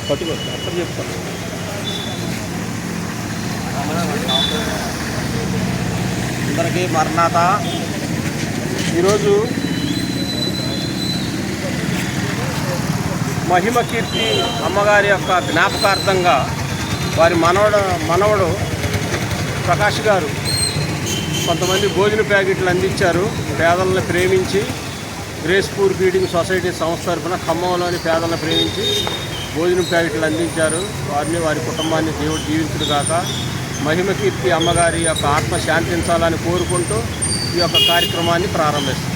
పట్టుకో అక్కడ చెప్తాను. అందరికీ మరణాత. ఈరోజు మహిమకీర్తి అమ్మగారి యొక్క జ్ఞాపకార్థంగా వారి మనవడు ప్రకాష్ గారు కొంతమంది భోజన ప్యాకెట్లు అందించారు. పేదలను ప్రేమించి గ్రేస్పూర్ ఫీడింగ్ సొసైటీ సంస్థ తరఫున ఖమ్మంలోని పేదలను ప్రేమించి భోజనం ప్యాకెట్లు అందించారు. వారిని వారి కుటుంబాన్ని దేవుడు దీవించును గాక. మహిమకీర్తి అమ్మగారి యొక్క ఆత్మ శాంతించాలని కోరుకుంటూ ఈ యొక్క కార్యక్రమాన్ని ప్రారంభిస్తాం.